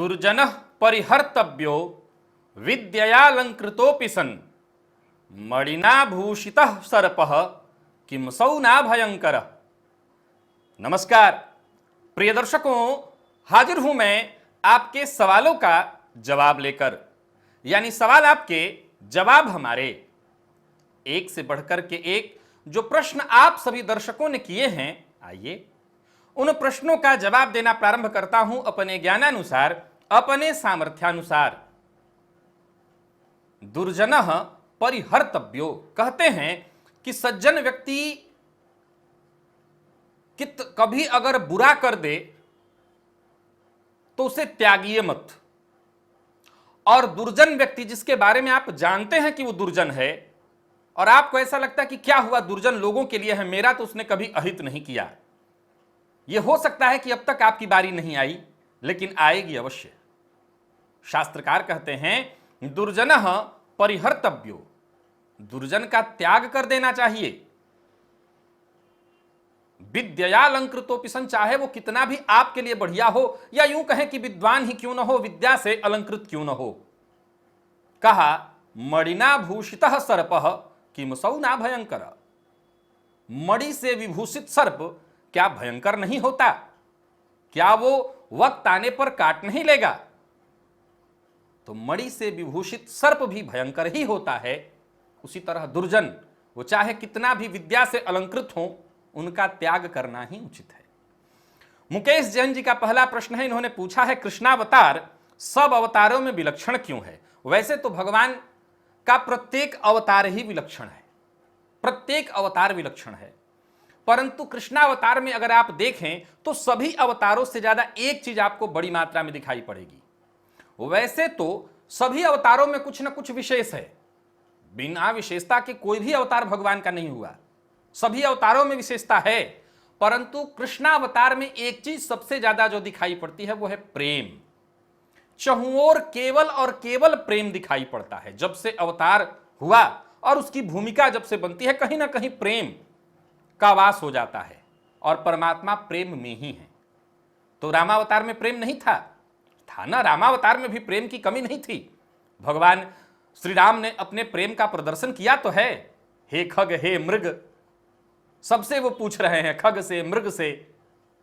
दुर्जनः परिहर्तव्यो विद्ययालंकृतोऽपि सन् मणिना भूषितः सर्पः किमसौ न भयंकर। नमस्कार प्रिय दर्शकों, हाजिर हूं मैं आपके सवालों का जवाब लेकर, यानी सवाल आपके जवाब हमारे। एक से बढ़कर के एक जो प्रश्न आप सभी दर्शकों ने किए हैं, आइए उन प्रश्नों का जवाब देना प्रारंभ करता हूं अपने ज्ञानानुसार, अपने सामर्थ्यानुसार। दुर्जनः परिहर्तव्यो, कहते हैं कि सज्जन व्यक्ति कभी अगर बुरा कर दे तो उसे त्यागिए मत, और दुर्जन व्यक्ति जिसके बारे में आप जानते हैं कि वो दुर्जन है और आपको ऐसा लगता है कि क्या हुआ, दुर्जन लोगों के लिए है, मेरा तो उसने कभी अहित नहीं किया। यह हो सकता है कि अब तक आपकी बारी नहीं आई, लेकिन आएगी अवश्य। शास्त्रकार कहते हैं दुर्जनः परिहर्तव्यो, दुर्जन का त्याग कर देना चाहिए। विद्ययालंकृतोऽपि सन्, चाहे वो कितना भी आपके लिए बढ़िया हो, या यूं कहें कि विद्वान ही क्यों न हो, विद्या से अलंकृत क्यों न हो। कहा मणिना भूषितः सर्पः किमसौ न भयंकर। मणि से विभूषित सर्प क्या भयंकर नहीं होता? क्या वो वक्त आने पर काट नहीं लेगा? तो मणि से विभूषित सर्प भी भयंकर ही होता है। उसी तरह दुर्जन, वो चाहे कितना भी विद्या से अलंकृत हो, उनका त्याग करना ही उचित है। मुकेश जैन जी का पहला प्रश्न है, इन्होंने पूछा है कृष्णावतार सब अवतारों में विलक्षण क्यों है? वैसे तो भगवान का प्रत्येक अवतार ही विलक्षण है, प्रत्येक अवतार विलक्षण है, परंतु कृष्णावतार में अगर आप देखें तो सभी अवतारों से ज्यादा एक चीज आपको बड़ी मात्रा में दिखाई पड़ेगी। वैसे तो सभी अवतारों में कुछ ना कुछ विशेष है, बिना विशेषता के कोई भी अवतार भगवान का नहीं हुआ। सभी अवतारों में विशेषता है, परंतु कृष्णावतार में एक चीज सबसे ज्यादा जो दिखाई पड़ती है वो है प्रेम। चहुओर केवल और केवल प्रेम दिखाई पड़ता है। जब से अवतार हुआ और उसकी भूमिका जब से बनती है, कहीं ना कहीं प्रेम का वास हो जाता है, और परमात्मा प्रेम में ही है। तो रामावतार में प्रेम नहीं था ना, रामावतार में भी प्रेम की कमी नहीं थी। भगवान श्री राम ने अपने प्रेम का प्रदर्शन किया तो है। हे खग हे मृग, सबसे वो पूछ रहे हैं, खग से, मृग से,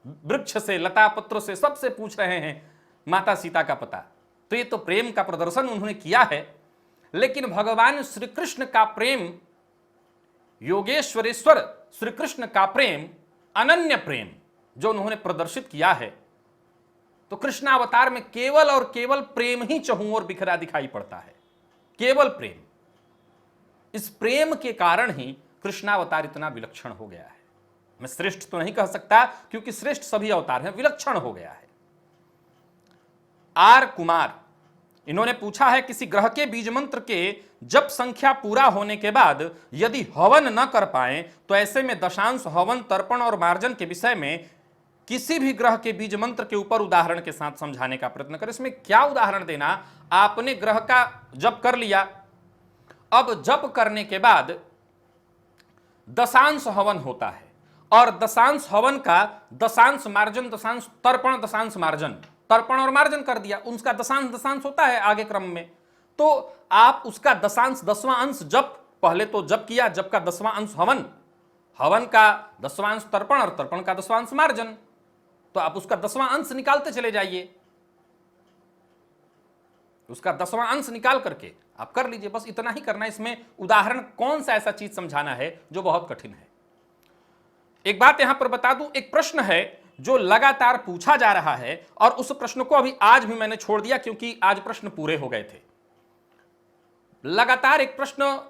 वृक्ष से, लता पत्रों से, सबसे पूछ रहे हैं माता सीता का पता। तो ये तो प्रेम का प्रदर्शन उन्होंने किया है। लेकिन भगवान श्री कृष्ण का प्रेम, योगेश्वरेश्वर श्री कृष्ण का प्रेम, अनन्य प्रेम जो उन्होंने प्रदर्शित किया है, तो कृष्णावतार में केवल और केवल प्रेम ही चहुं ओर बिखरा दिखाई पड़ता है, केवल प्रेम। इस प्रेम के कारण ही कृष्णावतार इतना विलक्षण हो गया है। मैं श्रेष्ठ तो नहीं कह सकता, क्योंकि श्रेष्ठ सभी अवतार हैं, विलक्षण हो गया है। आर कुमार, इन्होंने पूछा है किसी ग्रह के बीज मंत्र के जप संख्या पूरा होने के बाद यदि हवन न कर पाए तो ऐसे में दशांश, हवन, तर्पण और मार्जन के विषय में किसी भी ग्रह के बीज मंत्र के ऊपर उदाहरण के साथ समझाने का प्रयत्न करें। इसमें क्या उदाहरण देना? आपने ग्रह का जप कर लिया, अब जप करने के बाद दशांश हवन होता है, और दशांश हवन का दशांश मार्जन, दशांश तर्पण, दशांश मार्जन, तर्पण और मार्जन कर दिया, उसका दशांश दशांश होता है आगे क्रम में। तो आप उसका दशांश, 10वां अंश जप, पहले तो जप किया, जप का 10वां अंश हवन, हवन का 10वां अंश तर्पण और तर्पण का 10वां अंश मार्जन, तो आप उसका 10वां अंश निकालते चले जाइए। उसका 10वां अंश निकाल करके आप कर लीजिए, बस इतना ही करना है। इसमें उदाहरण कौन सा ऐसा चीज समझाना है जो बहुत कठिन है। एक बात यहां पर बता दूं, एक प्रश्न है जो लगातार पूछा जा रहा है, और उस प्रश्न को अभी आज भी मैंने छोड़ दिया क्योंकि आज प्रश्न पूरे हो गए थे। लगातार एक प्रश्न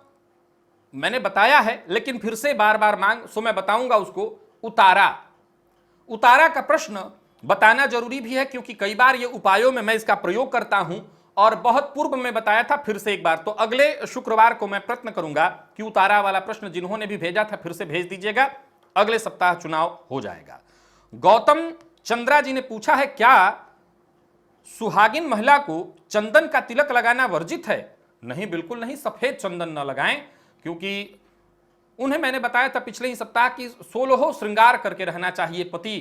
मैंने बताया है, लेकिन फिर से बार बार मांग, सो मैं बताऊंगा उसको। उतारा का प्रश्न बताना जरूरी भी है, क्योंकि कई बार ये उपायों में मैं इसका प्रयोग करता हूं, और बहुत पूर्व में बताया था, फिर से एक बार। तो अगले शुक्रवार को मैं प्रयत्न करूंगा कि उतारा वाला प्रश्न जिन्होंने भी भेजा था फिर से भेज दीजिएगा। अगले सप्ताह चुनाव हो जाएगा। गौतम चंद्रा जी ने पूछा है क्या सुहागिन महिला को चंदन का तिलक लगाना वर्जित है? नहीं, बिल्कुल नहीं, सफेद चंदन न लगाएं, क्योंकि उन्हें मैंने बताया था पिछले ही सप्ताह कि 16 श्रृंगार करके रहना चाहिए पति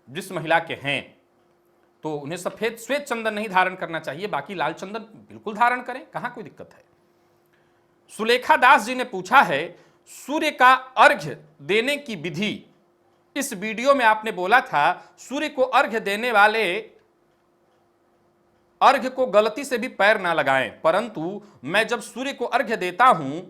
जिस महिला के हैं। तो उन्हें सफेद श्वेत चंदन नहीं धारण करना चाहिए, बाकी लाल चंदन बिल्कुल धारण करें, कहां कोई दिक्कत है। सुलेखा दास जी ने पूछा है, सूर्य का अर्घ्य देने की विधि। इस वीडियो में आपने बोला था सूर्य को अर्घ्य देने वाले अर्घ्य को गलती से भी पैर ना लगाएं, परंतु मैं जब सूर्य को अर्घ्य देता हूं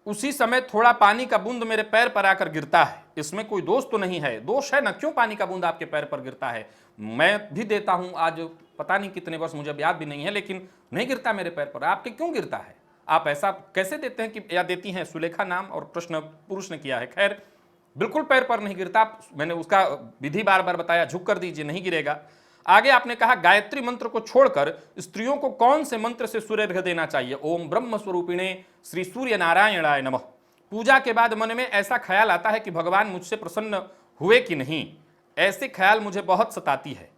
उसी समय थोड़ा पानी का बूंद मेरे पैर पर आकर गिरता है, इसमें कोई दोष तो नहीं है। दोष है ना, क्यों पानी का बूंद आपके पैर पर गिरता है? मैं भी देता हूं, आज पता नहीं कितने वर्ष, मुझे याद भी नहीं है, लेकिन नहीं गिरता मेरे पैर पर। आपके क्यों गिरता है? आप ऐसा कैसे देते हैं कि या देती हैं? सुलेखा नाम और प्रश्न पुरुष ने किया है। खैर, बिल्कुल पैर पर नहीं गिरता, मैंने उसका विधि बार बार बताया, झुक कर दीजिए, नहीं गिरेगा। आगे आपने कहा गायत्री मंत्र को छोड़कर स्त्रियों को कौन से मंत्र से सूर्य अर्घ्य देना चाहिए? ओम ब्रह्म स्वरूपिणे श्री सूर्य नारायणाय नमः। पूजा के बाद मन में ऐसा ख्याल आता है कि भगवान मुझसे प्रसन्न हुए कि नहीं, ऐसे ख्याल मुझे बहुत सताती है।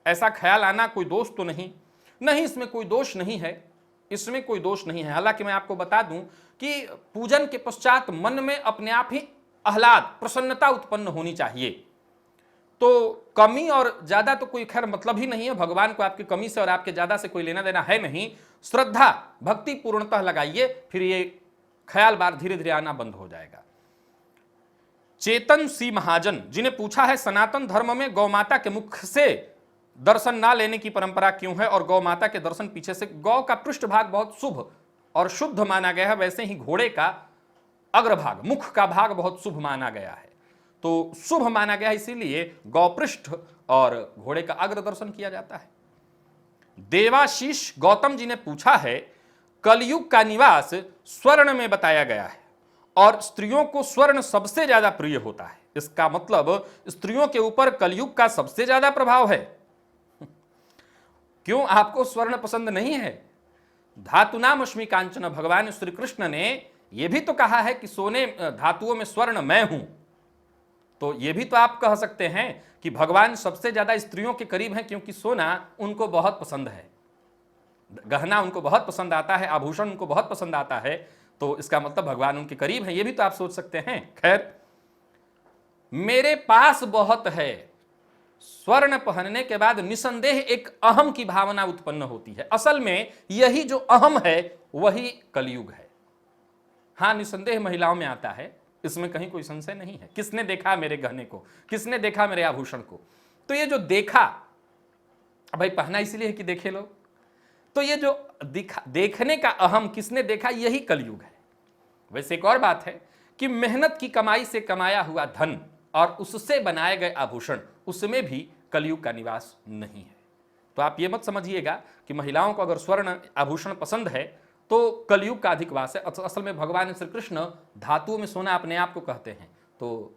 ऐसा ख्याल आना कोई दोष तो नहीं? नहीं, इसमें कोई दोष नहीं है, इसमें कोई दोष नहीं है। हालांकि मैं आपको बता दूं कि पूजन के पश्चात मन में अपने आप ही आह्लाद, प्रसन्नता उत्पन्न होनी चाहिए। तो कमी और ज्यादा तो कोई खैर मतलब ही नहीं है, भगवान को आपकी कमी से और आपके ज्यादा से कोई लेना देना है नहीं। श्रद्धा भक्ति पूर्णतः लगाइए, फिर ये ख्याल बार धीरे धीरे आना बंद हो जाएगा। चेतन सी महाजन जिन्हें पूछा है, सनातन धर्म में गौ माता के मुख से दर्शन ना लेने की परंपरा क्यों है और गौ माता के दर्शन पीछे से? गौ का पृष्ठभाग बहुत शुभ और शुद्ध माना गया है, वैसे ही घोड़े का अग्रभाग, मुख का भाग बहुत शुभ माना गया है। तो शुभ माना गया इसीलिए गौपृष्ठ और घोड़े का अग्र दर्शन किया जाता है। देवाशीष गौतम जी ने पूछा है, कलयुग का निवास स्वर्ण में बताया गया है और स्त्रियों को स्वर्ण सबसे ज्यादा प्रिय होता है, इसका मतलब स्त्रियों के ऊपर कलयुग का सबसे ज्यादा प्रभाव है। क्यों आपको स्वर्ण पसंद नहीं है? धातुनाम अस्मि कांचन, भगवान श्री कृष्ण ने यह भी तो कहा है कि सोने धातुओं में स्वर्ण मैं हूं। तो यह भी तो आप कह सकते हैं कि भगवान सबसे ज्यादा स्त्रियों के करीब हैं, क्योंकि सोना उनको बहुत पसंद है, गहना उनको बहुत पसंद आता है, आभूषण उनको बहुत पसंद आता है, तो इसका मतलब भगवान उनके करीब हैं, यह भी तो आप सोच सकते हैं। खैर, मेरे पास बहुत है, स्वर्ण पहनने के बाद निसंदेह एक अहम की भावना उत्पन्न होती है। असल में यही जो अहम है वही कलयुग है। हां, निसंदेह महिलाओं में आता है, इसमें कहीं कोई संशय नहीं है। किसने देखा मेरे गहने को, किसने देखा मेरे आभूषण को? तो ये जो देखा, भाई पहना इसलिए है कि देखे लोग, तो ये जो देखने का अहम किसने देखा, यही कलयुग है। वैसे एक और बात है कि मेहनत की कमाई से कमाया हुआ धन और उससे बनाए गए आभूषण, उसमें भी कलयुग का निवास नहीं है। तो आप ये मत समझिएगा कि महिलाओं को अगर स्वर्ण आभूषण पसंद है तो कलयुग का अधिक वास है। असल में भगवान श्री कृष्ण धातुओं में सोना अपने आप को कहते हैं, तो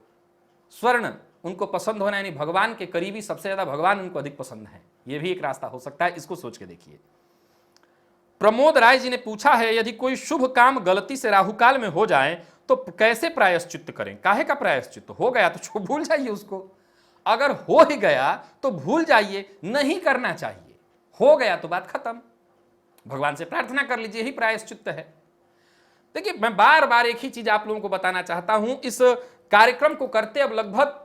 स्वर्ण उनको पसंद होना यानी भगवान के करीबी सबसे ज्यादा भगवान उनको अधिक पसंद है, यह भी एक रास्ता हो सकता है, इसको सोच के देखिए। प्रमोद राय जी ने पूछा है, यदि कोई शुभ काम गलती से राहुकाल में हो जाए तो कैसे प्रायश्चित्त करें? काहे का प्रायश्चित्त? हो गया तो भूल जाइए उसको, अगर हो ही गया तो भूल जाइए, नहीं करना चाहिए। हो गया तो बात खत्म, भगवान से प्रार्थना कर लीजिए, ही प्रायश्चित्त है। देखिए, मैं बार बार एक ही चीज आप लोगों को बताना चाहता हूं। इस कार्यक्रम को करते अब लगभग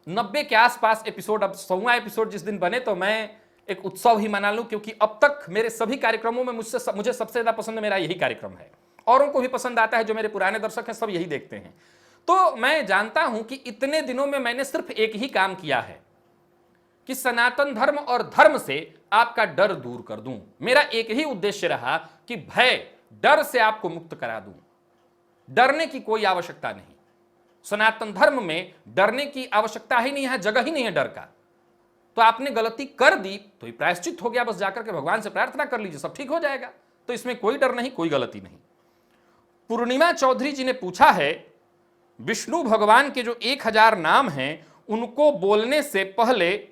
90 के आसपास एपिसोड, अब 100वां एपिसोड जिस दिन बने तो मैं एक उत्सव ही मना लूं, क्योंकि अब तक मेरे सभी कार्यक्रमों में मुझे सबसे ज्यादा पसंद मेरा यही कार्यक्रम है। औरों को भी पसंद आता है, जो मेरे पुराने दर्शक हैं सब यही देखते हैं। तो मैं जानता हूं कि इतने दिनों में मैंने सिर्फ एक ही काम किया है कि सनातन धर्म और धर्म से आपका डर दूर कर दूं। मेरा एक ही उद्देश्य रहा कि भय, डर से आपको मुक्त करा दूं। डरने की कोई आवश्यकता नहीं, सनातन धर्म में डरने की आवश्यकता ही नहीं है, जगह ही नहीं है डर का। तो आपने गलती कर दी तो ये प्रायश्चित हो गया, बस जाकर के भगवान से प्रार्थना कर लीजिए, सब ठीक हो जाएगा। तो इसमें कोई डर नहीं, कोई गलती नहीं। पूर्णिमा चौधरी जी ने पूछा है, विष्णु भगवान के जो 1000 नाम हैं उनको बोलने से पहले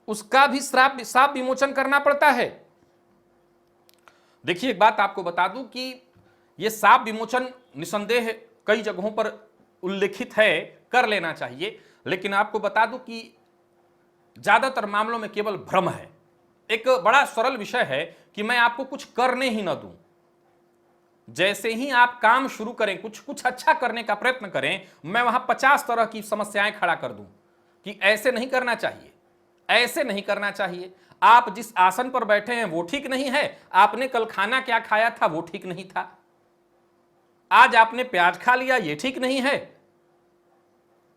उसका भी श्राप विमोचन करना पड़ता है। देखिए, एक बात आपको बता दूं कि यह श्राप विमोचन निसंदेह कई जगहों पर उल्लेखित है, कर लेना चाहिए, लेकिन आपको बता दूं कि ज्यादातर मामलों में केवल भ्रम है। एक बड़ा सरल विषय है कि मैं आपको कुछ करने ही ना दूं। जैसे ही आप काम शुरू करें, कुछ अच्छा करने का प्रयत्न करें, मैं वहां 50 तरह की समस्याएं खड़ा कर दूं कि ऐसे नहीं करना चाहिए, ऐसे नहीं करना चाहिए। आप जिस आसन पर बैठे हैं वो ठीक नहीं है, आपने कल खाना क्या खाया था वो ठीक नहीं था, आज आपने प्याज खा लिया ये ठीक नहीं है,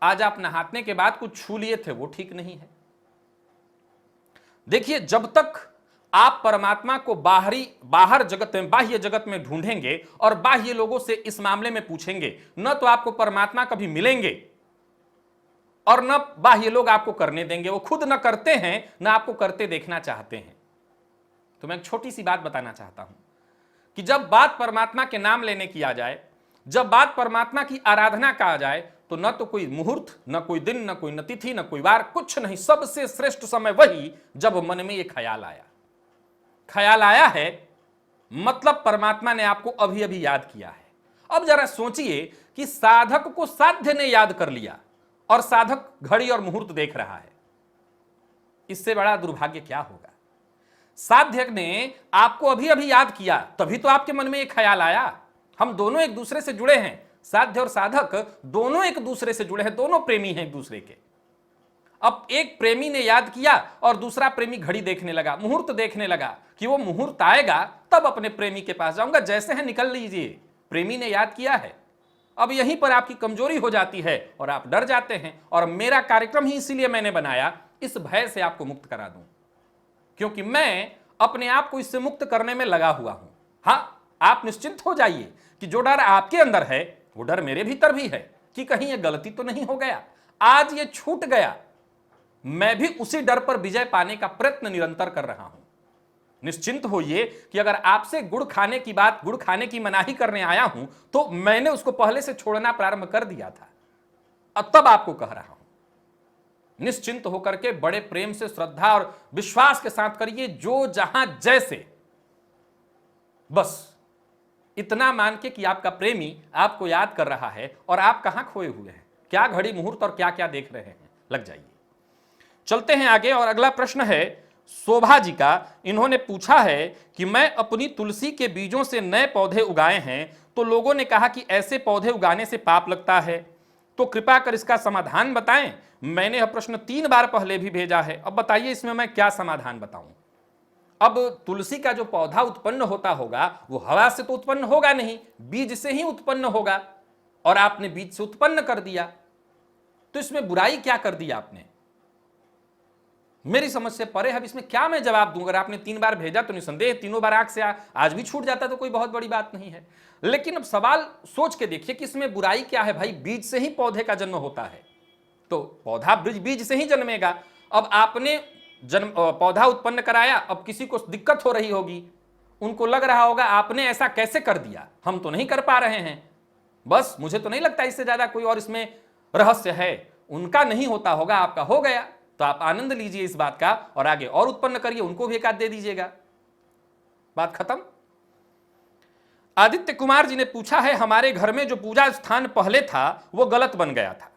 आज आप नहाने के बाद कुछ छू लिए थे वो ठीक नहीं है। देखिए, जब तक आप परमात्मा को बाहर जगत में, बाह्य जगत में ढूंढेंगे और बाह्य लोगों से इस मामले में पूछेंगे, न तो आपको परमात्मा कभी मिलेंगे और न बाह्य लोग आपको करने देंगे। वो खुद न करते हैं न आपको करते देखना चाहते हैं। तो मैं एक छोटी सी बात बताना चाहता हूं कि जब बात परमात्मा के नाम लेने की आ जाए, जब बात परमात्मा की आराधना का आ जाए, तो न तो कोई मुहूर्त, न कोई दिन, न कोई तिथि, न कोई वार, कुछ नहीं। सबसे श्रेष्ठ समय वही जब मन में ये ख्याल आया। ख्याल आया है मतलब परमात्मा ने आपको अभी अभी याद किया है। अब जरा सोचिए कि साधक को साध्य ने याद कर लिया और साधक घड़ी और मुहूर्त देख रहा है, इससे बड़ा दुर्भाग्य क्या होगा। साध्य ने आपको अभी अभी याद किया, तभी तो आपके मन में एक ख्याल आया। हम दोनों एक दूसरे से जुड़े हैं, साध्य और साधक दोनों एक दूसरे से जुड़े हैं, दोनों प्रेमी हैं एक दूसरे के। अब एक प्रेमी ने याद किया और दूसरा प्रेमी घड़ी देखने लगा, मुहूर्त देखने लगा कि वो मुहूर्त आएगा तब अपने प्रेमी के पास जाऊंगा, जैसे है निकल लीजिए। प्रेमी ने याद किया है। अब यहीं पर आपकी कमजोरी हो जाती है और आप डर जाते हैं, और मेरा कार्यक्रम ही इसीलिए मैंने बनाया, इस भय से आपको मुक्त करा दूं, क्योंकि मैं अपने आप को इससे मुक्त करने में लगा हुआ हूं। हां, आप निश्चिंत हो जाइए कि जो डर आपके अंदर है वो डर मेरे भीतर भी है कि कहीं ये गलती तो नहीं हो गया, आज ये छूट गया। मैं भी उसी डर पर विजय पाने का प्रयत्न निरंतर कर रहा हूं। निश्चिंत होइए कि अगर आपसे गुड़ खाने की बात, गुड़ खाने की मनाही करने आया हूं, तो मैंने उसको पहले से छोड़ना प्रारंभ कर दिया था, अब तब आपको कह रहा हूं। निश्चिंत होकर के बड़े प्रेम से, श्रद्धा और विश्वास के साथ करिए, जो जहां जैसे। बस इतना मान के कि आपका प्रेमी आपको याद कर रहा है और आप कहां खोए हुए हैं, क्या घड़ी मुहूर्त और क्या क्या देख रहे हैं, लग जाइए। चलते हैं आगे, और अगला प्रश्न है शोभा जी का। इन्होंने पूछा है कि मैं अपनी तुलसी के बीजों से नए पौधे उगाए हैं, तो लोगों ने कहा कि ऐसे पौधे उगाने से पाप लगता है, तो कृपा कर इसका समाधान बताएं। मैंने यह प्रश्न 3 बार पहले भी भेजा है, अब बताइए इसमें मैं क्या समाधान बताऊं। अब तुलसी का जो पौधा उत्पन्न होता होगा वो हवा से तो उत्पन्न होगा नहीं, बीज से ही उत्पन्न होगा, और आपने बीज से उत्पन्न कर दिया, तो इसमें बुराई क्या कर दी आपने, मेरी समझ से परे। अब इसमें क्या मैं जवाब दूं। अगर आपने 3 बार भेजा तो निसंदेह तीनों बार आंख से आज भी छूट जाता तो कोई बहुत बड़ी बात नहीं है, लेकिन अब सवाल सोच के देखिए कि इसमें बुराई क्या है। भाई, बीज से ही पौधे का जन्म होता है, तो पौधा बीज से ही जन्मेगा। अब आपने पौधा उत्पन्न कराया, अब किसी को दिक्कत हो रही होगी, उनको लग रहा होगा आपने ऐसा कैसे कर दिया, हम तो नहीं कर पा रहे हैं। बस मुझे तो नहीं लगता इससे ज्यादा कोई और इसमें रहस्य है। उनका नहीं होता होगा, आपका हो गया, तो आप आनंद लीजिए इस बात का और आगे और उत्पन्न करिए, उनको भी एक आध दे दीजिएगा, बात खत्म। आदित्य कुमार जी ने पूछा है, हमारे घर में जो पूजा स्थान पहले था वो गलत बन गया था,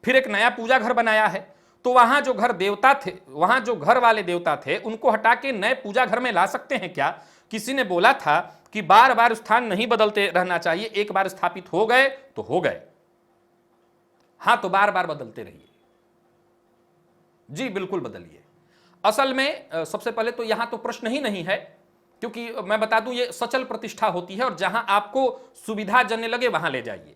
फिर एक नया पूजा घर बनाया है, तो वहां जो घर देवता थे, वहां जो घर वाले देवता थे उनको हटा के नए पूजा घर में ला सकते हैं क्या। किसी ने बोला था कि बार बार स्थान नहीं बदलते रहना चाहिए, एक बार स्थापित हो गए तो हो गए। हां, तो बार बार बदलते रहिए जी, बिल्कुल बदलिए। असल में सबसे पहले तो यहां तो प्रश्न ही नहीं है, क्योंकि मैं बता दूं ये सचल प्रतिष्ठा होती है, और जहां आपको सुविधा जन्य लगे वहां ले जाइए,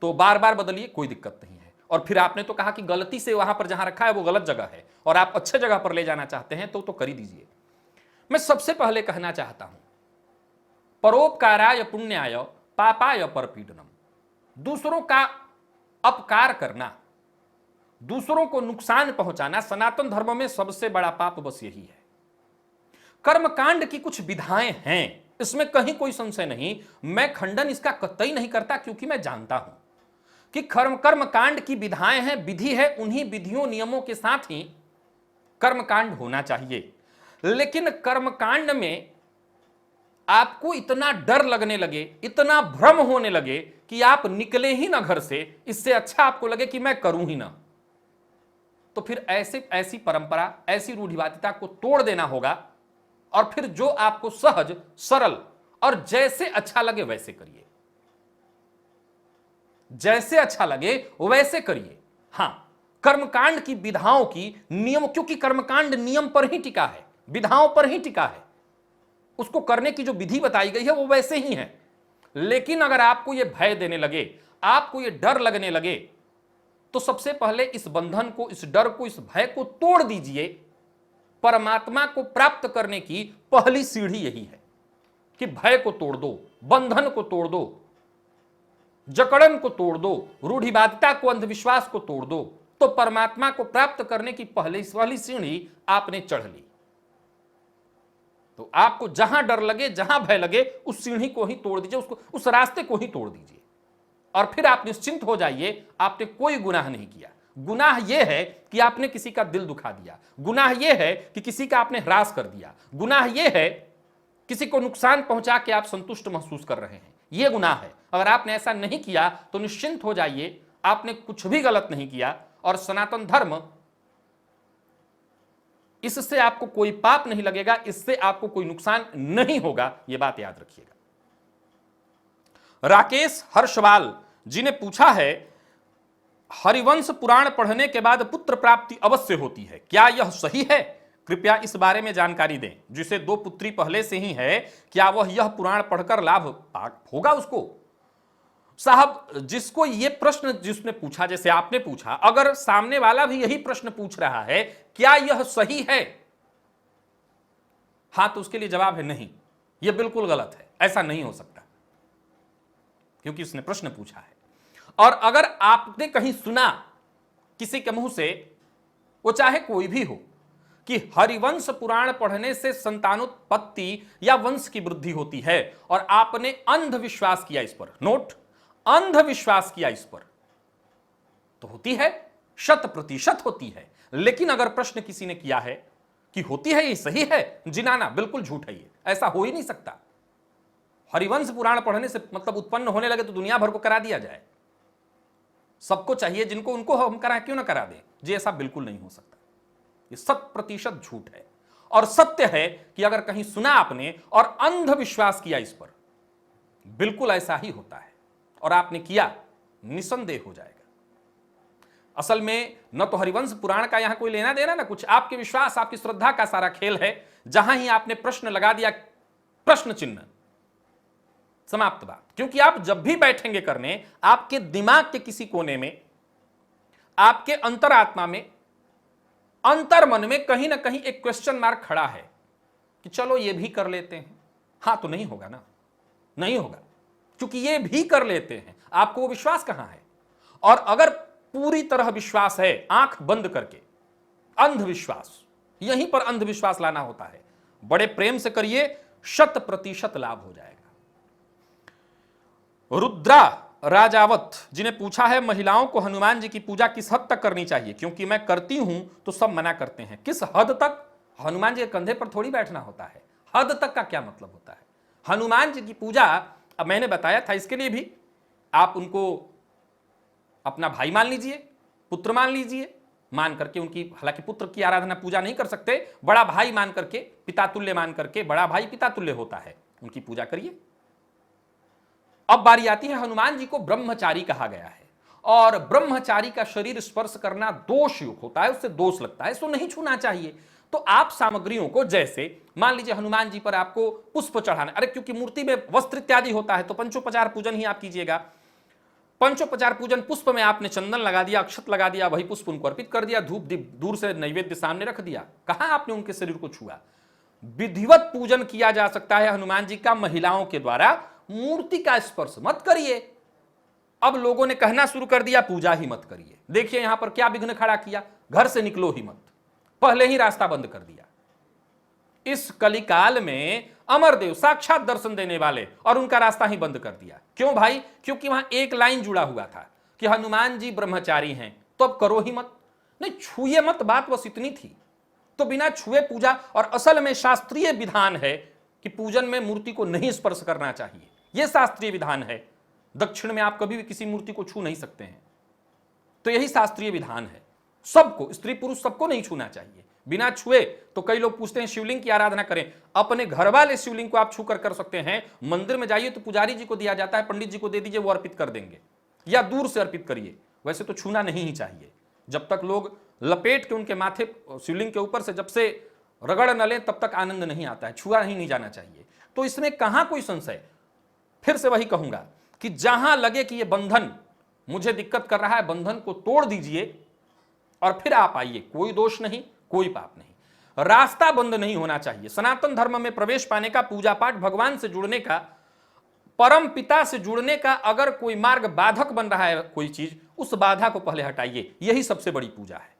तो बार बार बदलिए, कोई दिक्कत नहीं है। और फिर आपने तो कहा कि गलती से वहां पर जहां रखा है वो गलत जगह है और आप अच्छे जगह पर ले जाना चाहते हैं, तो कर ही दीजिए। मैं सबसे पहले कहना चाहता हूं, परोपकाराय पुण्याय पापाय परपीडनम। दूसरों का अपकार करना, दूसरों को नुकसान पहुंचाना सनातन धर्म में सबसे बड़ा पाप बस यही है। कर्मकांड की कुछ विधाएं हैं, इसमें कहीं कोई संशय नहीं, मैं खंडन इसका कतई नहीं करता, क्योंकि मैं जानता हूं कि कर्मकांड की विधाएं हैं, विधि है, उन्हीं विधियों नियमों के साथ ही कर्मकांड होना चाहिए। लेकिन कर्मकांड में आपको इतना डर लगने लगे, इतना भ्रम होने लगे कि आप निकले ही ना घर से, इससे अच्छा आपको लगे कि मैं करूं ही ना, तो फिर ऐसी परंपरा, ऐसी रूढ़िवादिता को तोड़ देना होगा, और फिर जो आपको सहज, सरल और जैसे अच्छा लगे वैसे करिए, जैसे अच्छा लगे वैसे करिए। हां, कर्मकांड की विधाओं की नियम, क्योंकि कर्मकांड नियम पर ही टिका है, विधाओं पर ही टिका है, उसको करने की जो विधि बताई गई है वो वैसे ही है। लेकिन अगर आपको यह भय देने लगे, आपको यह डर लगने लगे, तो सबसे पहले इस बंधन को, इस डर को, इस भय को तोड़ दीजिए। परमात्मा को प्राप्त करने की पहली सीढ़ी यही है कि भय को तोड़ दो, बंधन को तोड़ दो, जकड़न को तोड़ दो, रूढ़िवादिता को, अंधविश्वास को तोड़ दो, तो परमात्मा को प्राप्त करने की पहली सीढ़ी आपने चढ़ ली। तो आपको जहां डर लगे, जहां भय लगे, उस सीढ़ी को ही तोड़ दीजिए, उसको, उस रास्ते को ही तोड़ दीजिए, और फिर आप निश्चिंत हो जाइए, आपने कोई गुनाह नहीं किया। गुनाह यह है कि आपने किसी का दिल दुखा दिया, गुनाह यह है कि किसी का आपने ह्रास कर दिया, गुनाह यह है किसी को नुकसान पहुंचा के आप संतुष्ट महसूस कर रहे हैं, यह गुनाह है। अगर आपने ऐसा नहीं किया तो निश्चिंत हो जाइए, आपने कुछ भी गलत नहीं किया, और सनातन धर्म, इससे आपको कोई पाप नहीं लगेगा, इससे आपको कोई नुकसान नहीं होगा, यह बात याद रखिएगा। राकेश हर्षवाल जी ने पूछा है, हरिवंश पुराण पढ़ने के बाद पुत्र प्राप्ति अवश्य होती है, क्या यह सही है? कृपया इस बारे में जानकारी दें। जिसे 2 पुत्री पहले से ही है, क्या वह यह पुराण पढ़कर लाभ होगा उसको? साहब, जिसको ये प्रश्न जिसने पूछा, जैसे आपने पूछा, अगर सामने वाला भी यही प्रश्न पूछ रहा है, क्या यह सही है, हां, तो उसके लिए जवाब है नहीं, यह बिल्कुल गलत है, ऐसा नहीं हो सकता, क्योंकि उसने प्रश्न पूछा है। और अगर आपने कहीं सुना किसी के मुंह से, वो चाहे कोई भी हो, कि हरिवंश पुराण पढ़ने से संतानोत्पत्ति या वंश की वृद्धि होती है, और आपने अंधविश्वास किया इस पर, नोट, अंधविश्वास किया इस पर, तो होती है, 100% होती है। लेकिन अगर प्रश्न किसी ने किया है कि होती है, ये सही है, जिनाना बिल्कुल झूठ है, ये ऐसा हो ही नहीं सकता। हरिवंश पुराण पढ़ने से मतलब उत्पन्न होने लगे तो दुनिया भर को करा दिया जाए, सबको चाहिए, जिनको उनको हम करा, क्यों ना करा दें जी, ऐसा बिल्कुल नहीं हो सकता, ये 100% झूठ है। और सत्य है कि अगर कहीं सुना आपने और अंधविश्वास किया इस पर, बिल्कुल ऐसा ही होता है, और आपने किया, निसंदेह हो जाएगा। असल में न तो हरिवंश पुराण का यहां कोई लेना देना, ना कुछ, आपके विश्वास, आपकी श्रद्धा का सारा खेल है। जहां ही आपने प्रश्न लगा दिया, प्रश्न चिन्ह, समाप्त बात। क्योंकि आप जब भी बैठेंगे करने, आपके दिमाग के किसी कोने में, आपके अंतरात्मा में, अंतर मन में कहीं ना कहीं एक क्वेश्चन मार्क खड़ा है कि चलो ये भी कर लेते हैं। हां, तो नहीं होगा ना, नहीं होगा, क्योंकि ये भी कर लेते हैं, आपको वो विश्वास कहां है? और अगर पूरी तरह विश्वास है, आंख बंद करके, अंधविश्वास, यहीं पर अंधविश्वास लाना होता है, बड़े प्रेम से करिए, 100% लाभ हो जाएगा। रुद्रा राजावत जिन्हें पूछा है, महिलाओं को हनुमान जी की पूजा किस हद तक करनी चाहिए, क्योंकि मैं करती हूं तो सब मना करते हैं। किस हद तक? हनुमान जी के कंधे पर थोड़ी बैठना होता है, हद तक का क्या मतलब होता है? हनुमान जी की पूजा, अब मैंने बताया था, इसके लिए भी आप उनको अपना भाई मान लीजिए, पुत्र मान लीजिए, मान करके उनकी, हालांकि पुत्र की आराधना पूजा नहीं कर सकते, बड़ा भाई मान करके, पिता तुल्य मान करके, बड़ा भाई पिता तुल्य होता है, उनकी पूजा करिए। अब बारी आती है, हनुमान जी को ब्रह्मचारी कहा गया है, और ब्रह्मचारी का शरीर स्पर्श करना दोष युक्त होता है, उससे दोष लगता है, इसको नहीं छूना चाहिए। तो आप सामग्रियों को, जैसे मान लीजिए हनुमान जी पर आपको पुष्प चढ़ाना, अरे क्योंकि मूर्ति में वस्त्र इत्यादि होता है, तो पंचोपचार पूजन ही आप कीजिएगा। पंचोपचार पूजन, पुष्प में आपने चंदन लगा दिया, अक्षत लगा दिया, वही पुष्प उनको अर्पित कर दिया, धूप दीप दूर से नैवेद्य सामने रख दिया, कहां आपने उनके शरीर को छुआ? विधिवत पूजन किया जा सकता है हनुमान जी का महिलाओं के द्वारा, मूर्ति का स्पर्श मत करिए। अब लोगों ने कहना शुरू कर दिया, पूजा ही मत करिए। देखिए यहां पर क्या विघ्न खड़ा किया, घर से निकलो ही मत, पहले ही रास्ता बंद कर दिया। इस कलिकाल में अमरदेव साक्षात दर्शन देने वाले, और उनका रास्ता ही बंद कर दिया। क्यों भाई? क्योंकि वहां एक लाइन जुड़ा हुआ था कि हनुमान जी ब्रह्मचारी हैं, तो अब करो ही मत, नहीं छुए मत, बात बस इतनी थी। तो बिना छुए पूजा, और असल में शास्त्रीय विधान है कि पूजन में मूर्ति को नहीं स्पर्श करना चाहिए, यह शास्त्रीय विधान है। दक्षिण में आप कभी भी किसी मूर्ति को छू नहीं सकते हैं, तो यही शास्त्रीय विधान है। सबको, स्त्री पुरुष सबको नहीं छूना चाहिए, बिना छुए। तो कई लोग पूछते हैं शिवलिंग की आराधना करें, अपने घर वाले शिवलिंग को आप छू कर सकते हैं। मंदिर में जाइए तो पुजारी जी को दिया जाता है, पंडित जी को दे दीजिए, वो अर्पित कर देंगे, या दूर से अर्पित करिए। वैसे तो छूना नहीं ही चाहिए, जब तक लोग लपेट के उनके माथे शिवलिंग के ऊपर से जब से रगड़ न लें तब तक आनंद नहीं आता है, छुआ ही नहीं जाना चाहिए। तो इसमें कहां कोई संशय। फिर से वही कहूंगा कि जहां लगे कि यह बंधन मुझे दिक्कत कर रहा है, बंधन को तोड़ दीजिए और फिर आप आइए, कोई दोष नहीं, कोई पाप नहीं। रास्ता बंद नहीं होना चाहिए। सनातन धर्म में प्रवेश पाने का, पूजा पाठ, भगवान से जुड़ने का, परम पिता से जुड़ने का अगर कोई मार्ग बाधक बन रहा है कोई चीज, उस बाधा को पहले हटाइए। यही सबसे बड़ी पूजा है।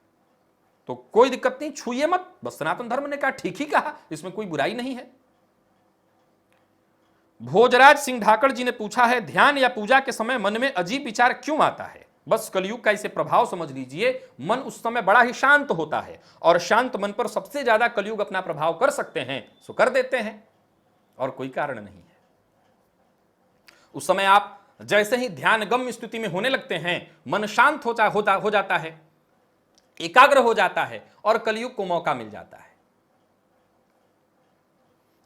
तो कोई दिक्कत नहीं, छूइए मत। बस सनातन धर्म ने कहा, ठीक ही कहा, इसमें कोई बुराई नहीं है। भोजराज सिंह ढाकड़ जी ने पूछा है, ध्यान या पूजा के समय मन में अजीब विचार क्यों आता है? बस कलयुग का इसे प्रभाव समझ लीजिए। मन उस समय बड़ा ही शांत होता है और शांत मन पर सबसे ज्यादा कलयुग अपना प्रभाव कर सकते हैं, सो कर देते हैं और कोई कारण नहीं है। उस समय आप जैसे ही ध्यानगम्य स्थिति में होने लगते हैं, मन शांत हो जाता है, एकाग्र हो जाता है और कलयुग को मौका मिल जाता है।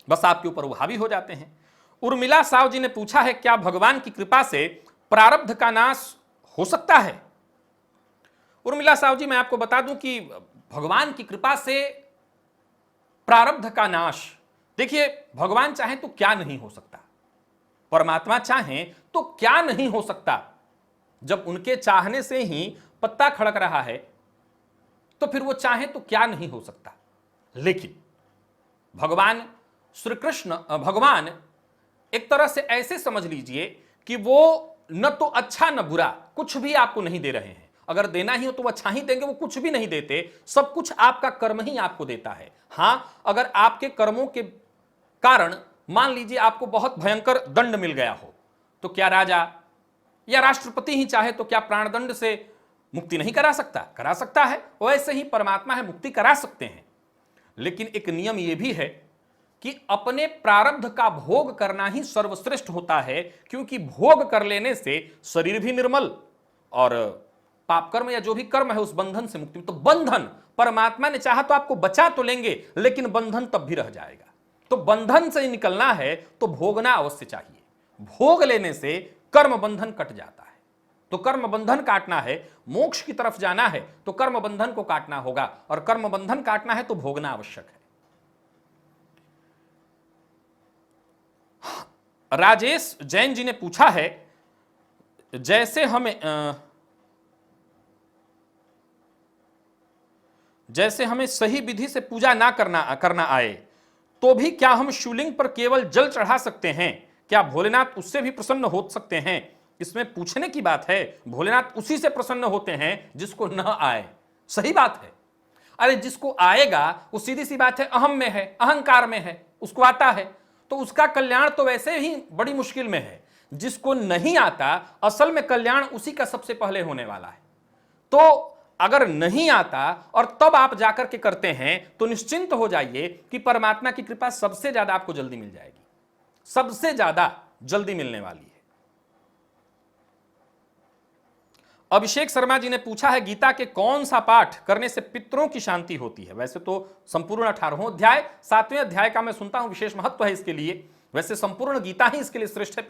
बस आपके ऊपर वो हावी हो जाते हैं। उर्मिला साव जी ने पूछा है, क्या भगवान की कृपा से प्रारब्ध का नाश हो सकता है? उर्मिला साव जी, मैं आपको बता दूं कि भगवान की कृपा से प्रारब्ध का नाश, देखिए भगवान चाहे तो क्या नहीं हो सकता, परमात्मा चाहे तो क्या नहीं हो सकता। जब उनके चाहने से ही पत्ता खड़क रहा है तो फिर वो चाहे तो क्या नहीं हो सकता। लेकिन भगवान श्री कृष्ण, भगवान एक तरह से ऐसे समझ लीजिए कि वो न तो अच्छा न बुरा, कुछ भी आपको नहीं दे रहे हैं। अगर देना ही हो तो वो अच्छा ही देंगे, वो कुछ भी नहीं देते। सब कुछ आपका कर्म ही आपको देता है। हां, अगर आपके कर्मों के कारण मान लीजिए आपको बहुत भयंकर दंड मिल गया हो, तो क्या राजा या राष्ट्रपति ही चाहे तो क्या प्राणदंड से मुक्ति नहीं करा सकता? करा सकता है। वैसे ही परमात्मा है, मुक्ति करा सकते हैं। लेकिन एक नियम यह भी है कि अपने प्रारब्ध का भोग करना ही सर्वश्रेष्ठ होता है, क्योंकि भोग कर लेने से शरीर भी निर्मल और पाप कर्म या जो भी कर्म है उस बंधन से मुक्ति। तो बंधन परमात्मा ने चाहा तो आपको बचा तो लेंगे, लेकिन बंधन तब भी रह जाएगा। तो बंधन से निकलना है तो भोगना अवश्य चाहिए। भोग लेने से कर्म बंधन कट जाता है। तो कर्म बंधन काटना है, मोक्ष की तरफ जाना है तो कर्म बंधन को काटना होगा, और कर्म बंधन काटना है तो भोगना आवश्यक है। राजेश जैन जी ने पूछा है, जैसे हमें सही विधि से पूजा ना करना आए तो भी क्या हम शिवलिंग पर केवल जल चढ़ा सकते हैं? क्या भोलेनाथ उससे भी प्रसन्न हो सकते हैं? इसमें पूछने की बात है। भोलेनाथ उसी से प्रसन्न होते हैं जिसको न आए। सही बात है। अरे जिसको आएगा वो सीधी सी बात है, अहम में है, अहंकार में है, उसको आता है तो उसका कल्याण तो वैसे ही बड़ी मुश्किल में है। जिसको नहीं आता, असल में कल्याण उसी का सबसे पहले होने वाला है। तो अगर नहीं आता और तब आप जाकर के करते हैं तो निश्चिंत हो जाइए कि परमात्मा की कृपा सबसे ज्यादा आपको जल्दी मिल जाएगी, सबसे ज्यादा जल्दी मिलने वाली है। अभिषेक शर्मा जी ने पूछा है, गीता के कौन सा पाठ करने से पितरों की शांति होती है? वैसे तो संपूर्ण 18वां अध्याय, 7वें अध्याय का मैं सुनता हूं विशेष महत्व है इसके लिए। वैसे संपूर्ण गीता ही इसके लिए श्रेष्ठ है,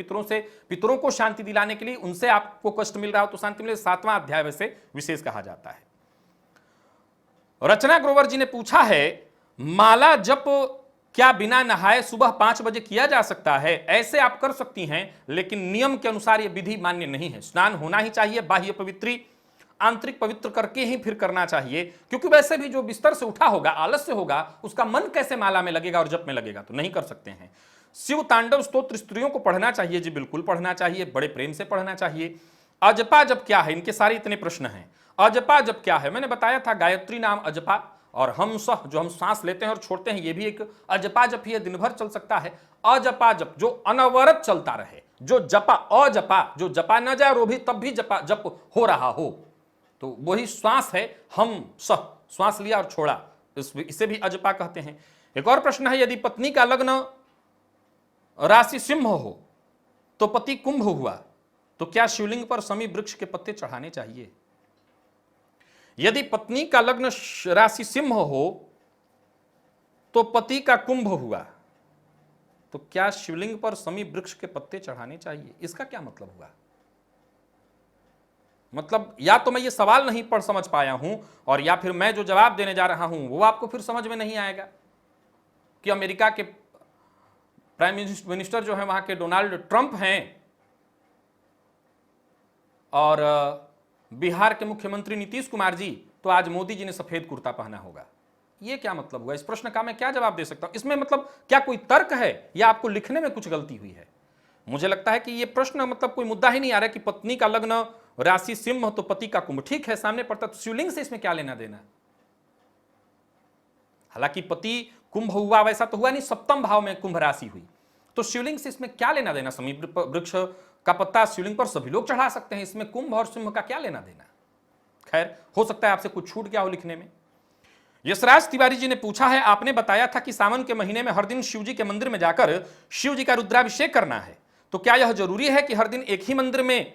पितरों को शांति दिलाने के लिए। उनसे आपको कष्ट मिल रहा हो तो शांति मिले, 7वां अध्याय वैसे विशेष कहा जाता है। रचना ग्रोवर जी ने पूछा है, माला जप क्या बिना नहाए सुबह 5 बजे किया जा सकता है? ऐसे आप कर सकती हैं, लेकिन नियम के अनुसार यह विधि मान्य नहीं है। स्नान होना ही चाहिए, बाह्य पवित्री, आंतरिक पवित्र करके ही फिर करना चाहिए, क्योंकि वैसे भी जो बिस्तर से उठा होगा, आलस्य होगा, उसका मन कैसे माला में लगेगा और जप में लगेगा? तो नहीं कर सकते हैं। शिव तांडव स्तोत्र स्त्रियों को पढ़ना चाहिए जी, बिल्कुल पढ़ना चाहिए, बड़े प्रेम से पढ़ना चाहिए। अजपा जप क्या है? इनके सारे इतने प्रश्न हैं। अजपा जप क्या है? मैंने बताया था, गायत्री नाम अजपा, और हम सह जो हम सांस लेते हैं और छोड़ते हैं, ये भी एक अजपा जप ही है, दिन भर चल सकता है। अजपा जप जो अनवरत चलता रहे, जो जपा, अजपा जो जपा न जाए वो भी तब भी जप हो रहा हो, तो वही श्वास है। हम सह, श्वास लिया और छोड़ा, इसे भी अजपा कहते हैं। एक और प्रश्न है, यदि पत्नी का लग्न राशि सिंह हो तो पति कुंभ हुआ, तो क्या शिवलिंग पर समी वृक्ष के पत्ते चढ़ाने चाहिए? यदि पत्नी का लग्न राशि सिंह हो तो पति का कुंभ हुआ, तो क्या शिवलिंग पर समी वृक्ष के पत्ते चढ़ाने चाहिए? इसका क्या मतलब हुआ? मतलब या तो मैं ये सवाल नहीं पढ़ समझ पाया हूं, और या फिर मैं जो जवाब देने जा रहा हूं वो आपको फिर समझ में नहीं आएगा कि अमेरिका के प्राइम मिनिस्टर जो है वहां के डोनाल्ड ट्रंप हैं और बिहार के मुख्यमंत्री नीतीश कुमार जी, तो आज मोदी जी ने सफेद कुर्ता पहना होगा। ये क्या मतलब हुआ? इस प्रश्न का मैं क्या जवाब दे सकता हूं? इसमें मतलब क्या कोई तर्क है या आपको लिखने में कुछ गलती हुई है? मुझे लगता है कि ये प्रश्न मतलब कोई मुद्दा ही नहीं आ रहा है कि पत्नी का लग्न राशि सिंह तो पति का कुंभ, ठीक है सामने पड़ता, तो शिवलिंग से इसमें क्या लेना देना? हालांकि पति कुंभ हुआ वैसा तो हुआ नहीं, सप्तम भाव में कुंभ राशि हुई, तो शिवलिंग से इसमें क्या लेना देना? समीप वृक्ष का पत्ता शिवलिंग पर सभी लोग चढ़ा सकते हैं, इसमें कुंभ और सिंह का क्या लेना देना? खैर, हो सकता है आपसे कुछ छूट गया हो लिखने में। यशराज तिवारी जी ने पूछा है, आपने बताया था कि सावन के महीने में हर दिन शिव जी के मंदिर में जाकर शिव जी का रुद्राभिषेक करना है, तो क्या यह जरूरी है कि हर दिन एक ही मंदिर में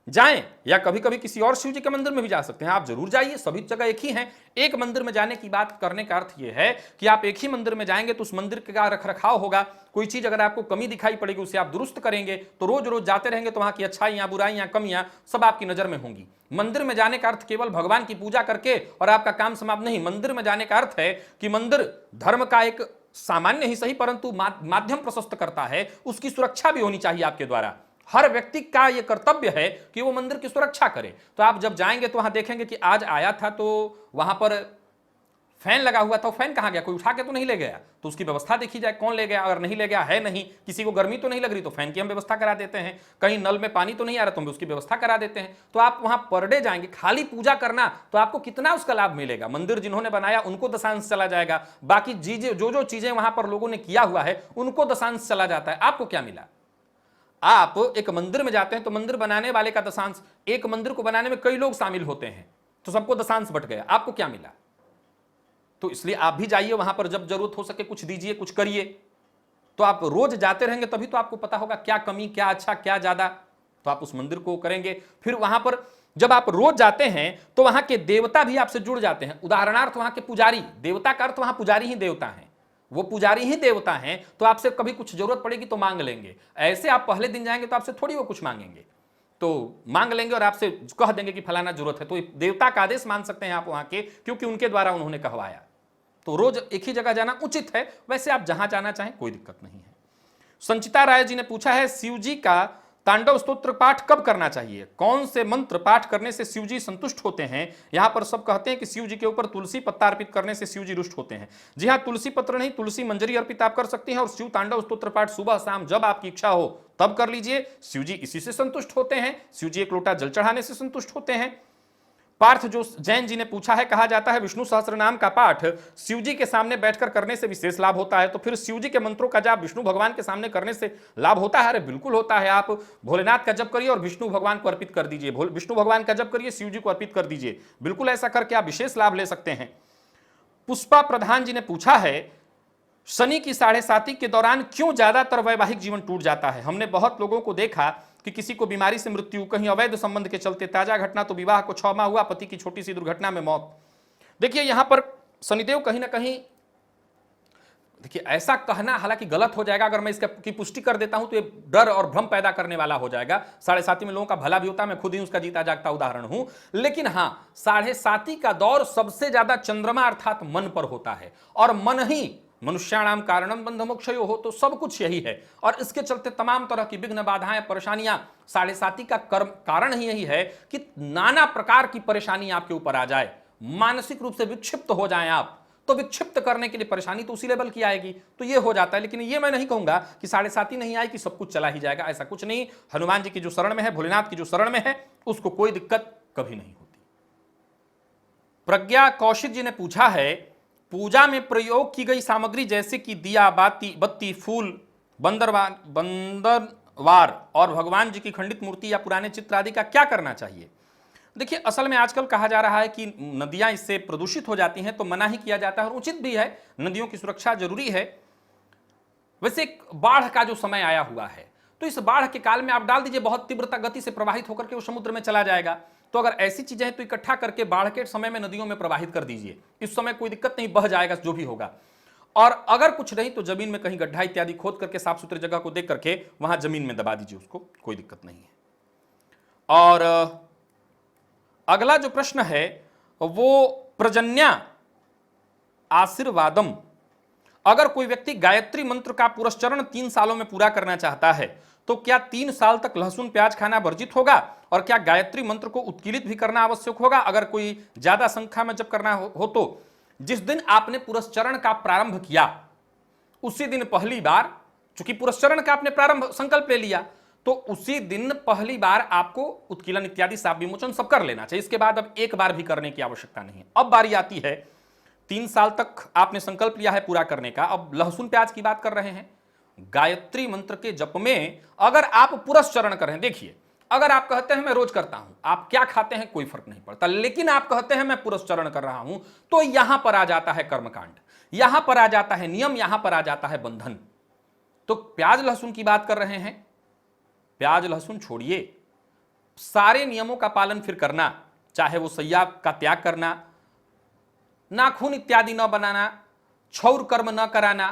जाएं या कभी कभी किसी और शिव जी के मंदिर में भी जा सकते हैं? आप जरूर जाइए, सभी जगह एक ही हैं। एक मंदिर में जाने की बात करने का अर्थ यह है कि आप एक ही मंदिर में जाएंगे तो उस मंदिर का रखरखाव होगा, कोई चीज अगर आपको कमी दिखाई पड़ेगी उसे आप दुरुस्त करेंगे, तो रोज रोज जाते रहेंगे तो वहां की अच्छाइयां, बुराइयां, कमियां सब आपकी नजर में होंगी। मंदिर में जाने का अर्थ केवल भगवान की पूजा करके और आपका काम समाप्त नहीं। मंदिर में जाने का अर्थ है कि मंदिर धर्म का एक सामान्य ही सही परंतु माध्यम प्रशस्त करता है, उसकी सुरक्षा भी होनी चाहिए आपके द्वारा। हर व्यक्ति का यह कर्तव्य है कि वो मंदिर की सुरक्षा करे। तो आप जब जाएंगे तो वहां देखेंगे कि आज आया था तो वहां पर फैन लगा हुआ था, फैन कहां गया? कोई उठा के तो नहीं ले गया, तो उसकी व्यवस्था देखी जाए कौन ले गया। अगर नहीं ले गया है, नहीं किसी को गर्मी तो नहीं लग रही, तो फैन की हम व्यवस्था करा देते हैं। कहीं नल में पानी तो नहीं आ रहा तो हम उसकी व्यवस्था करा देते हैं। तो आप वहां पर डे जाएंगे खाली पूजा करना, तो आपको कितना उसका लाभ मिलेगा? मंदिर जिन्होंने बनाया उनको दशांश चला जाएगा, बाकी जो चीजें वहां पर लोगों ने किया हुआ है उनको दशांश चला जाता है। आपको क्या मिला? आप एक मंदिर में जाते हैं तो मंदिर बनाने वाले का दशांश, एक मंदिर को बनाने में कई लोग शामिल होते हैं तो सबको दशांश बट गया, आपको क्या मिला? तो इसलिए आप भी जाइए वहां पर, जब जरूरत हो सके कुछ दीजिए, कुछ करिए। तो आप रोज जाते रहेंगे तभी तो आपको पता होगा क्या कमी, क्या अच्छा, क्या ज्यादा, तो आप उस मंदिर को करेंगे। फिर वहां पर जब आप रोज जाते हैं तो वहां के देवता भी आपसे जुड़ जाते हैं। उदाहरणार्थ वहां के पुजारी, देवता का अर्थ वहां पुजारी ही देवता हैं, वो पुजारी ही देवता हैं, तो आपसे कभी कुछ जरूरत पड़ेगी तो मांग लेंगे। ऐसे आप पहले दिन जाएंगे तो आपसे थोड़ी वो कुछ मांगेंगे, तो मांग लेंगे और आपसे कह देंगे कि फलाना जरूरत है, तो देवता का आदेश मान सकते हैं आप वहां के, क्योंकि उनके द्वारा उन्होंने कहवाया। तो रोज एक ही जगह जाना उचित है, वैसे आप जहां जाना चाहें कोई दिक्कत नहीं है। संचिता राय जी ने पूछा है, शिव जी का तांडव स्तोत्र पाठ कब करना चाहिए? कौन से मंत्र पाठ करने से शिव जी संतुष्ट होते हैं? यहां पर सब कहते हैं कि शिव जी के ऊपर तुलसी पत्ता अर्पित करने से शिव जी रुष्ट होते हैं। जी हां, तुलसी पत्र नहीं, तुलसी मंजरी अर्पित आप कर सकते हैं, और शिव तांडव स्तोत्र पाठ सुबह शाम जब आपकी इच्छा हो तब कर लीजिए। शिव जी इसी से संतुष्ट होते हैं, शिव जी एक लोटा जल चढ़ाने से संतुष्ट होते हैं। पार्थ जो जैन जी ने पूछा है, कहा जाता है विष्णु सहस्त्रनाम का पाठ शिव जी के सामने बैठकर करने से विशेष लाभ होता है, तो फिर शिव जी के मंत्रों का जाप विष्णु भगवान के सामने करने से लाभ होता है? अरे बिल्कुल होता है। आप भोलेनाथ का जप करिए और विष्णु भगवान को अर्पित कर दीजिए, विष्णु भगवान का जप करिए, शिव जी को अर्पित कर दीजिए, बिल्कुल ऐसा करके आप विशेष लाभ ले सकते हैं। पुष्पा प्रधान जी ने पूछा है, शनि की 7.5 के दौरान क्यों ज्यादातर वैवाहिक जीवन टूट जाता है? हमने बहुत लोगों को देखा कि किसी को बीमारी से मृत्यु, कहीं अवैध संबंध के चलते, ताजा घटना तो विवाह को 6 माह हुआ, पति की छोटी सी दुर्घटना में मौत। देखिए यहां पर शनिदेव कहीं ना कहीं, देखिए ऐसा कहना हालांकि गलत हो जाएगा, अगर मैं इसकी पुष्टि कर देता हूं तो ये डर और भ्रम पैदा करने वाला हो जाएगा। 7.5 में लोगों का भला भी होता है, मैं खुद ही उसका जीता जागता उदाहरण हूं। लेकिन हां, 7.5 का दौर सबसे ज्यादा चंद्रमा अर्थात मन पर होता है, और मन ही मनुष्याणाम कारणम बंध मोक्षयो हो, तो सब कुछ यही है। और इसके चलते तमाम तरह की विघ्न, बाधाएं, परेशानियां, 7.5 का कारण ही यही है कि नाना प्रकार की परेशानी आपके ऊपर आ जाए, मानसिक रूप से विक्षिप्त हो जाएं आप, तो विक्षिप्त करने के लिए परेशानी तो उसी लेवल की आएगी, तो ये हो जाता है। लेकिन ये मैं नहीं कहूंगा कि 7.5 नहीं आई कि सब कुछ चला ही जाएगा, ऐसा कुछ नहीं। हनुमान जी की जो शरण में है, भोलेनाथ की जो शरण में है, उसको कोई दिक्कत कभी नहीं होती। प्रज्ञा कौशिक जी ने पूछा है, पूजा में प्रयोग की गई सामग्री जैसे कि दिया, बत्ती, फूल, बंदरवार और भगवान जी की खंडित मूर्ति या पुराने चित्र आदि का क्या करना चाहिए? देखिए असल में आजकल कहा जा रहा है कि नदियां इससे प्रदूषित हो जाती हैं, तो मना ही किया जाता है, और उचित भी है, नदियों की सुरक्षा जरूरी है। वैसे बाढ़ का जो समय आया हुआ है, तो इस बाढ़ के काल में आप डाल दीजिए, बहुत तीव्रता गति से प्रवाहित होकर के वो समुद्र में चला जाएगा। तो अगर ऐसी चीजें हैं तो इकट्ठा करके बाढ़ के समय में नदियों में प्रवाहित कर दीजिए, इस समय कोई दिक्कत नहीं, बह जाएगा जो भी होगा। और अगर कुछ नहीं तो जमीन में कहीं गड्ढा इत्यादि खोद करके साफ सुथरी जगह को देख करके वहां जमीन में दबा दीजिए उसको, कोई दिक्कत नहीं है। और अगला जो प्रश्न है वो प्रजन्या आशीर्वादम। अगर कोई व्यक्ति गायत्री मंत्र का पुरस्चरण 3 सालों में पूरा करना चाहता है तो क्या 3 साल तक लहसुन प्याज खाना वर्जित होगा? और क्या गायत्री मंत्र को उत्कीर्णित भी करना आवश्यक होगा? अगर कोई ज्यादा संख्या में जब करना हो तो जिस दिन आपने पुरस्चरण का प्रारंभ किया उसी दिन पहली बार, चूंकि पुरस्चरण का आपने प्रारंभ संकल्प ले लिया, तो उसी दिन पहली बार आपको उत्कीलन इत्यादि शाप विमोचन सब कर लेना चाहिए। इसके बाद अब एक बार भी करने की आवश्यकता नहीं है। अब बारी आती है 3 साल तक आपने संकल्प लिया है पूरा करने का, अब लहसुन प्याज की बात कर रहे हैं। गायत्री मंत्र के जप में अगर आप पुरस्चरण करें, देखिए अगर आप कहते हैं मैं रोज करता हूं, आप क्या खाते हैं कोई फर्क नहीं पड़ता, लेकिन आप कहते हैं मैं पुरस्चरण कर रहा हूं, तो यहां पर आ जाता है कर्मकांड, यहां पर आ जाता है नियम, यहां पर आ जाता है बंधन। तो प्याज लहसुन की बात कर रहे हैं, प्याज लहसुन छोड़िए, सारे नियमों का पालन फिर करना, चाहे वो सैया का त्याग करना, नाखून इत्यादि न बनाना, क्षौर कर्म न कराना,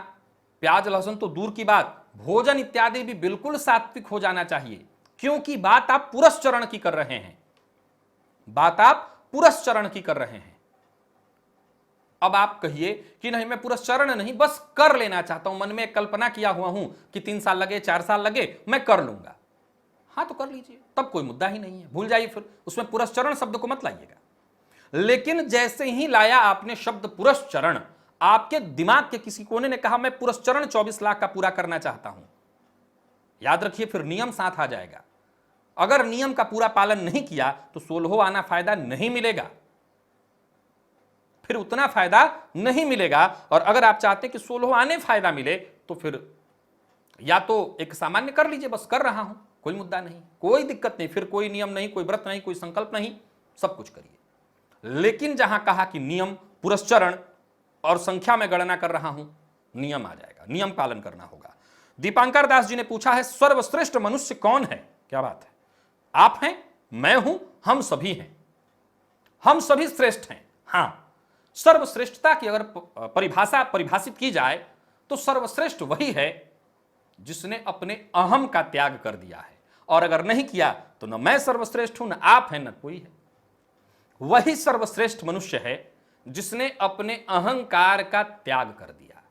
प्याज लहसुन तो दूर की बात, भोजन इत्यादि भी बिल्कुल सात्विक हो जाना चाहिए, क्योंकि बात आप पुरस्चरण की कर रहे हैं, बात आप पुरस्चरण की कर रहे हैं। अब आप कहिए कि नहीं मैं पुरस्चरण नहीं बस कर लेना चाहता हूं, मन में कल्पना किया हुआ हूं कि 3 साल लगे 4 साल लगे मैं कर लूंगा, हाँ तो कर लीजिए, तब कोई मुद्दा ही नहीं है, भूल जाइए, फिर उसमें पुरस्चरण शब्द को मत लाइएगा। लेकिन जैसे ही लाया आपने शब्द पुरस्चरण, आपके दिमाग के किसी कोने ने कहा मैं पुरस्चरण 24 लाख का पूरा करना चाहता हूं, याद रखिए फिर नियम साथ आ जाएगा। अगर नियम का पूरा पालन नहीं किया तो 16 आना फायदा नहीं मिलेगा, फिर उतना फायदा नहीं मिलेगा। और अगर आप चाहते हैं कि 16 आने फायदा मिले तो फिर या तो एक सामान्य कर लीजिए, बस कर रहा हूं कोई मुद्दा नहीं, कोई दिक्कत नहीं, फिर कोई नियम नहीं, कोई व्रत नहीं, कोई संकल्प नहीं, सब कुछ करिए। लेकिन जहां कहा कि नियम पुरस्चरण और संख्या में गणना कर रहा हूं, नियम आ जाएगा, नियम पालन करना होगा। दीपांकर दास जी ने पूछा है सर्वश्रेष्ठ मनुष्य कौन है? क्या बात है, आप हैं, मैं हूं, हम सभी हैं, हम सभी श्रेष्ठ हैं। हां, सर्वश्रेष्ठता की अगर परिभाषित की जाए तो सर्वश्रेष्ठ वही है जिसने अपने अहम का त्याग कर दिया है, और अगर नहीं किया तो न मैं सर्वश्रेष्ठ हूं, न आप हैं, न कोई है। वही सर्वश्रेष्ठ मनुष्य है जिसने अपने अहंकार का त्याग कर दिया।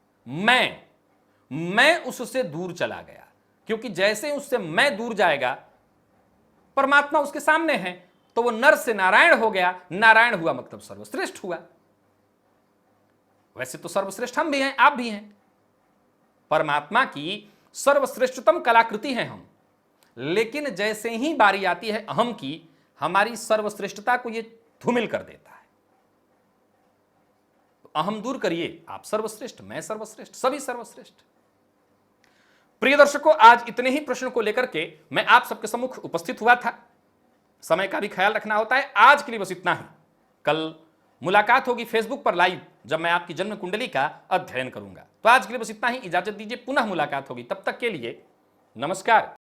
मैं उससे दूर चला गया, क्योंकि जैसे उससे मैं दूर जाएगा, परमात्मा उसके सामने है, तो वो नर से नारायण हो गया, नारायण हुआ मतलब सर्वश्रेष्ठ हुआ। वैसे तो सर्वश्रेष्ठ हम भी हैं, आप भी हैं, परमात्मा की सर्वश्रेष्ठतम कलाकृति हैं हम, लेकिन जैसे ही बारी आती है अहम की, हमारी सर्वश्रेष्ठता को ये धूमिल कर देता है। तो अहम दूर करिए, आप सर्वश्रेष्ठ, मैं सर्वश्रेष्ठ, सभी सर्वश्रेष्ठ। प्रिय दर्शकों, आज इतने ही प्रश्न को लेकर के मैं आप सबके सम्मुख उपस्थित हुआ था। समय का भी ख्याल रखना होता है। आज के लिए बस इतना ही। कल मुलाकात होगी फेसबुक पर लाइव, जब मैं आपकी जन्म कुंडली का अध्ययन करूंगा। तो आज के लिए बस इतना ही, इजाजत दीजिए, पुनः मुलाकात होगी, तब तक के लिए नमस्कार।